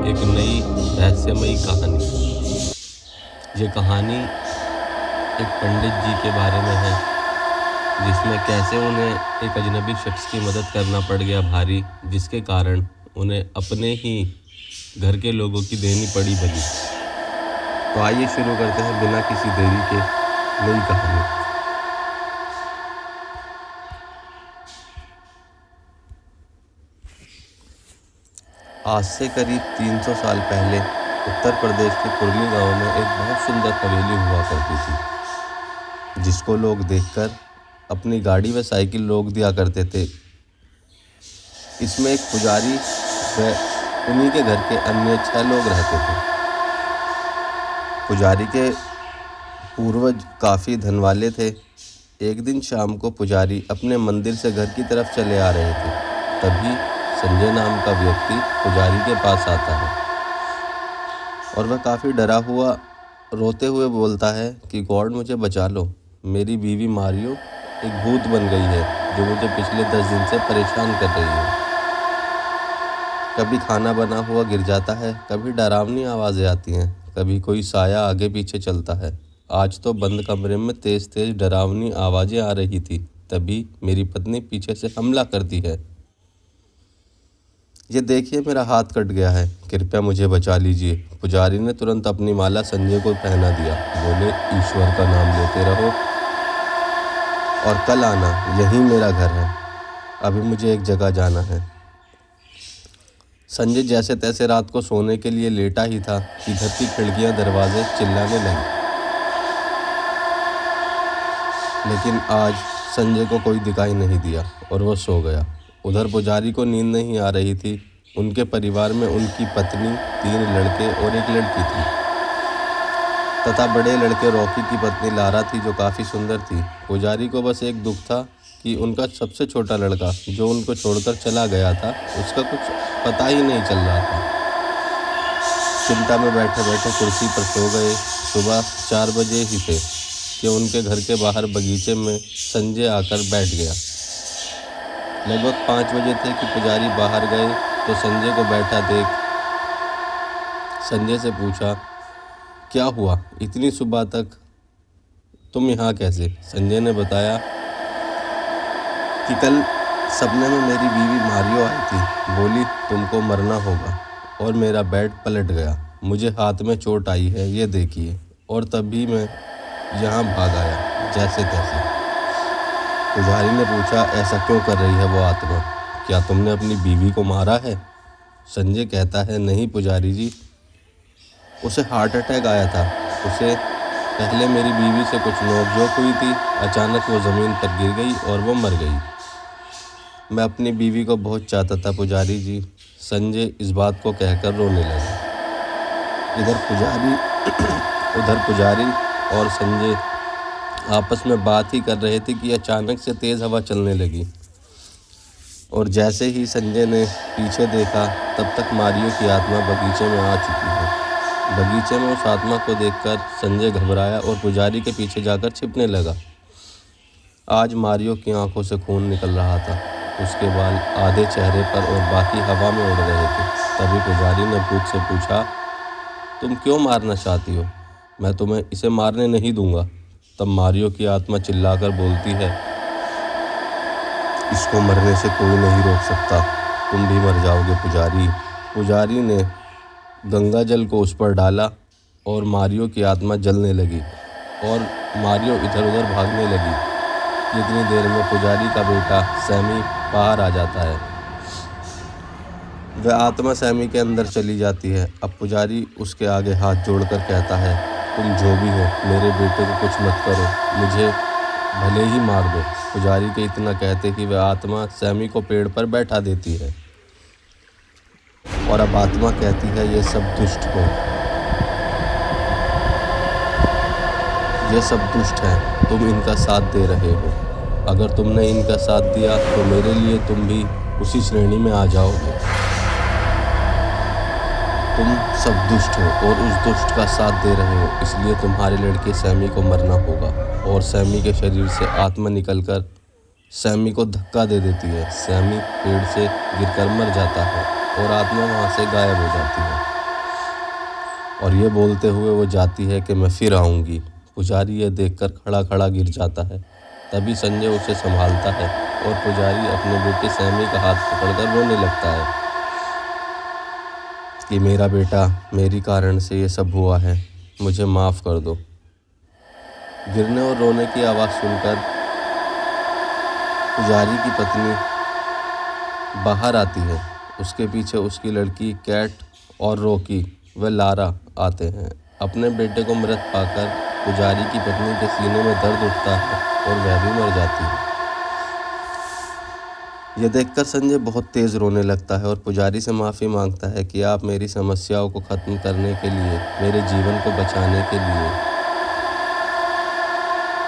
एक नई रहस्यमयी कहानी। ये कहानी एक पंडित जी के बारे में है, जिसमें कैसे उन्हें एक अजनबी शख्स की मदद करना पड़ गया भारी, जिसके कारण उन्हें अपने ही घर के लोगों की देनी पड़ी बलि। तो आइए शुरू करते हैं बिना किसी देरी के नई कहानी। आज से करीब 300 साल पहले उत्तर प्रदेश के कुर्ली गांव में एक बहुत सुंदर हवेली हुआ करती थी, जिसको लोग देखकर अपनी गाड़ी व साइकिल रोक दिया करते थे। इसमें एक पुजारी व उन्हीं के घर के अन्य 6 लोग रहते थे। पुजारी के पूर्वज काफ़ी धन वाले थे। एक दिन शाम को पुजारी अपने मंदिर से घर की तरफ चले आ रहे थे। तभी संजय नाम का व्यक्ति पुजारी के पास आता है और वह काफ़ी डरा हुआ रोते हुए बोलता है कि गॉड मुझे बचा लो, मेरी बीवी मारियो एक भूत बन गई है जो मुझे पिछले 10 दिन से परेशान कर रही है। कभी खाना बना हुआ गिर जाता है, कभी डरावनी आवाज़ें आती हैं, कभी कोई साया आगे पीछे चलता है। आज तो बंद कमरे में तेज़ तेज़ डरावनी आवाज़ें आ रही थी। तभी मेरी पत्नी पीछे से हमला करती है। ये देखिए मेरा हाथ कट गया है, कृपया मुझे बचा लीजिए। पुजारी ने तुरंत अपनी माला संजय को पहना दिया। बोले, ईश्वर का नाम लेते रहो और कल आना, यही मेरा घर है। अभी मुझे एक जगह जाना है। संजय जैसे तैसे रात को सोने के लिए लेटा ही था कि घर की खिड़कियां दरवाजे चिल्लाने लगी। लेकिन आज संजय को कोई दिखाई नहीं दिया और वह सो गया। उधर पुजारी को नींद नहीं आ रही थी। उनके परिवार में उनकी पत्नी, 3 लड़के और एक लड़की थी तथा बड़े लड़के रॉकी की पत्नी लारा थी, जो काफ़ी सुंदर थी। पुजारी को बस एक दुख था कि उनका सबसे छोटा लड़का जो उनको छोड़कर चला गया था, उसका कुछ पता ही नहीं चल रहा था। चिंता में बैठे बैठे कुर्सी पर सो गए। सुबह 4 बजे ही थे कि उनके घर के बाहर बगीचे में संजय आकर बैठ गया। लगभग 5 बजे थे कि पुजारी बाहर गए तो संजय को बैठा देख संजय से पूछा, क्या हुआ, इतनी सुबह तक तुम यहाँ कैसे? संजय ने बताया कि कल सपने में मेरी बीवी मारियो आई थी, बोली तुमको मरना होगा, और मेरा बेड पलट गया। मुझे हाथ में चोट आई है, ये देखिए, और तभी मैं यहाँ भाग आया जैसे तैसे। पुजारी ने पूछा, ऐसा क्यों कर रही है वो आत्मा? क्या तुमने अपनी बीवी को मारा है? संजय कहता है, नहीं पुजारी जी, उसे हार्ट अटैक आया था। उसे पहले मेरी बीवी से कुछ नोकझोंक हुई थी। अचानक वो ज़मीन पर गिर गई और वो मर गई। मैं अपनी बीवी को बहुत चाहता था पुजारी जी। संजय इस बात को कहकर रोने लगा। उधर पुजारी और संजय आपस में बात ही कर रहे थे कि अचानक से तेज़ हवा चलने लगी और जैसे ही संजय ने पीछे देखा तब तक मारियो की आत्मा बगीचे में आ चुकी है। बगीचे में उस आत्मा को देखकर संजय घबराया और पुजारी के पीछे जाकर छिपने लगा। आज मारियो की आंखों से खून निकल रहा था। उसके बाल आधे चेहरे पर और बाकी हवा में उड़ रहे थे। तभी पुजारी ने भूत से पूछा, तुम क्यों मारना चाहती हो? मैं तुम्हें इसे मारने नहीं दूंगा। तब मारियो की आत्मा चिल्लाकर बोलती है, इसको मरने से कोई नहीं रोक सकता, तुम भी मर जाओगे पुजारी। पुजारी ने गंगा जल को उस पर डाला और मारियो की आत्मा जलने लगी और मारियो इधर उधर भागने लगी। इतनी देर में पुजारी का बेटा सैमी बाहर आ जाता है। वह आत्मा सैमी के अंदर चली जाती है। अब पुजारी उसके आगे हाथ जोड़कर कहता है, तुम जो भी हो, मेरे बेटे को कुछ मत करो, मुझे भले ही मार दो। पुजारी के इतना कहते कि वह आत्मा सैमी को पेड़ पर बैठा देती है और अब आत्मा कहती है, ये सब दुष्ट हो, ये सब दुष्ट हैं, तुम इनका साथ दे रहे हो। अगर तुमने इनका साथ दिया तो मेरे लिए तुम भी उसी श्रेणी में आ जाओगे। तुम सब दुष्ट हो और उस दुष्ट का साथ दे रहे हो, इसलिए तुम्हारे लड़के सैमी को मरना होगा। और सैमी के शरीर से आत्मा निकलकर सैमी को धक्का दे देती है। सैमी पेड़ से गिरकर मर जाता है और आत्मा वहाँ से गायब हो जाती है। और ये बोलते हुए वो जाती है कि मैं फिर आऊँगी। पुजारी यह देखकर खड़ा खड़ा गिर जाता है। तभी संजय उसे संभालता है और पुजारी अपने बेटे सैमी का हाथ पकड़कर रोने लगता है कि मेरा बेटा, मेरी कारण से ये सब हुआ है, मुझे माफ़ कर दो। गिरने और रोने की आवाज़ सुनकर पुजारी की पत्नी बाहर आती है। उसके पीछे उसकी लड़की कैट और रॉकी व लारा आते हैं। अपने बेटे को मृत पाकर पुजारी की पत्नी के सीने में दर्द उठता है और वह भी मर जाती है। यह देखकर संजय बहुत तेज़ रोने लगता है और पुजारी से माफ़ी मांगता है कि आप मेरी समस्याओं को ख़त्म करने के लिए, मेरे जीवन को बचाने के लिए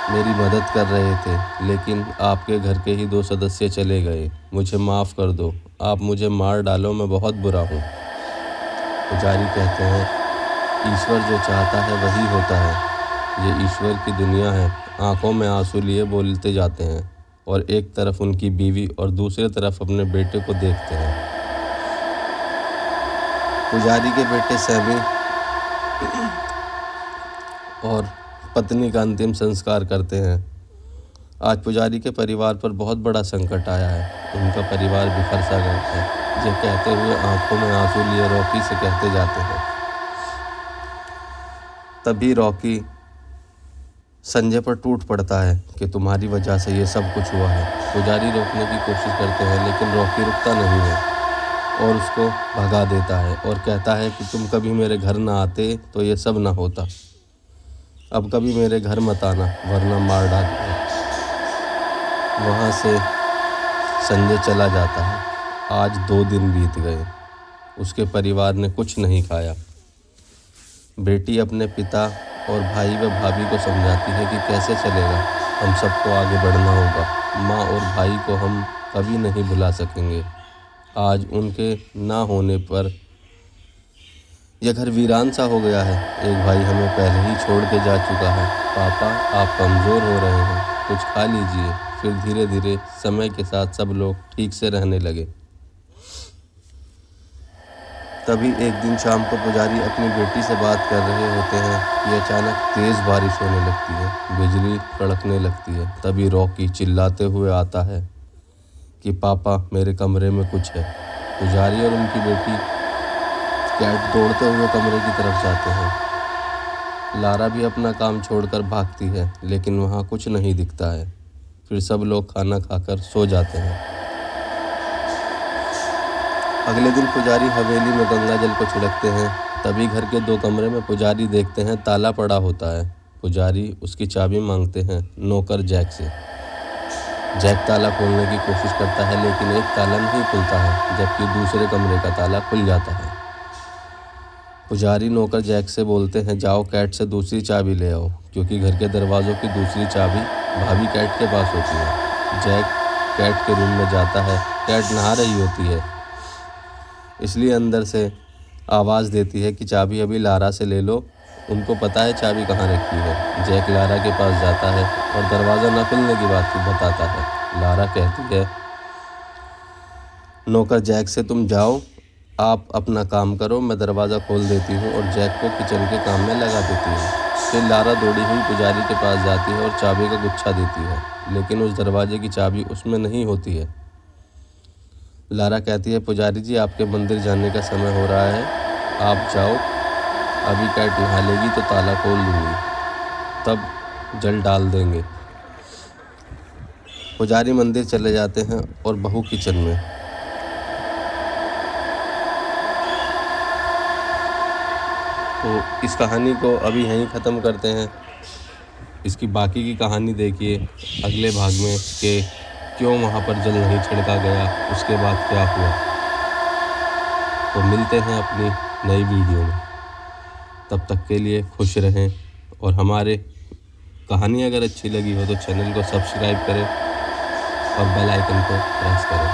मेरी मदद कर रहे थे, लेकिन आपके घर के ही 2 सदस्य चले गए। मुझे माफ़ कर दो, आप मुझे मार डालो, मैं बहुत बुरा हूँ। पुजारी कहते हैं, ईश्वर जो चाहता है वही होता है। ये ईश्वर की दुनिया है। आंखों में आंसू लिए बोलते जाते हैं और एक तरफ उनकी बीवी और दूसरी तरफ अपने बेटे को देखते हैं। पुजारी के बेटे सैमी और पत्नी का अंतिम संस्कार करते हैं। आज पुजारी के परिवार पर बहुत बड़ा संकट आया है। उनका परिवार बिखर सा गया है। ये कहते हुए आंखों में आंसू लिए रॉकी से कहते जाते हैं। तभी रॉकी संजय पर टूट पड़ता है कि तुम्हारी वजह से ये सब कुछ हुआ है। पुजारी रोकने की कोशिश करते हैं, लेकिन रॉकी रुकता नहीं है और उसको भगा देता है और कहता है कि तुम कभी मेरे घर ना आते तो ये सब ना होता। अब कभी मेरे घर मत आना, वरना मार डालूंगा। वहाँ से संजय चला जाता है। आज 2 दिन बीत गए। उसके परिवार ने कुछ नहीं खाया। बेटी अपने पिता और भाई व भाभी को समझाती है कि कैसे चलेगा, हम सबको आगे बढ़ना होगा। माँ और भाई को हम कभी नहीं भुला सकेंगे। आज उनके ना होने पर यह घर वीरान सा हो गया है। एक भाई हमें पहले ही छोड़ के जा चुका है। पापा, आप कमज़ोर हो रहे हैं, कुछ खा लीजिए। फिर धीरे धीरे समय के साथ सब लोग ठीक से रहने लगे। तभी एक दिन शाम को पुजारी अपनी बेटी से बात कर रहे होते हैं कि अचानक तेज़ बारिश होने लगती है, बिजली कड़कने लगती है। तभी रॉकी चिल्लाते हुए आता है कि पापा, मेरे कमरे में कुछ है। पुजारी और उनकी बेटी कैट दौड़ते हुए कमरे की तरफ जाते हैं। लारा भी अपना काम छोड़कर भागती है, लेकिन वहाँ कुछ नहीं दिखता है। फिर सब लोग खाना खाकर सो जाते हैं। अगले दिन पुजारी हवेली में गंगा जल को छिड़कते हैं। तभी घर के 2 कमरे में पुजारी देखते हैं ताला पड़ा होता है। पुजारी उसकी चाबी मांगते हैं नौकर जैक से। जैक ताला खोलने की कोशिश करता है, लेकिन एक ताला नहीं खुलता है, जबकि दूसरे कमरे का ताला खुल जाता है। पुजारी नौकर जैक से बोलते हैं, जाओ कैट से दूसरी चाबी ले आओ, क्योंकि घर के दरवाज़ों की दूसरी चाबी भाभी कैट के पास होती है। जैक कैट के रूम में जाता है। कैट नहा रही होती है, इसलिए अंदर से आवाज़ देती है कि चाबी अभी लारा से ले लो। उनको पता है चाबी कहाँ रखी है। जैक लारा के पास जाता है और दरवाज़ा न खुलने की बात बताता है। लारा कहती है नौकर जैक से, तुम जाओ, आप अपना काम करो, मैं दरवाज़ा खोल देती हूँ, और जैक को किचन के काम में लगा देती है। फिर लारा दौड़ी हुई पुजारी के पास जाती है और चाबी का गुच्छा देती है, लेकिन उस दरवाजे की चाबी उसमें नहीं होती है। लारा कहती है, पुजारी जी, आपके मंदिर जाने का समय हो रहा है, आप जाओ, अभी कैट नहा लेगी तो ताला खोल दूँगी, तब जल डाल देंगे। पुजारी मंदिर चले जाते हैं और बहू किचन में। तो इस कहानी को अभी यहीं ख़त्म करते हैं। इसकी बाकी की कहानी देखिए अगले भाग में कि क्यों वहाँ पर जल नहीं छिड़का गया, उसके बाद क्या हुआ। तो मिलते हैं अपनी नई वीडियो में। तब तक के लिए खुश रहें, और हमारे कहानी अगर अच्छी लगी हो तो चैनल को सब्सक्राइब करें और बेल आइकन को प्रेस करें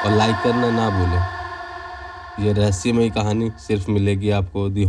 और लाइक करना ना भूलें। ये रहस्यमयी कहानी सिर्फ मिलेगी आपको दी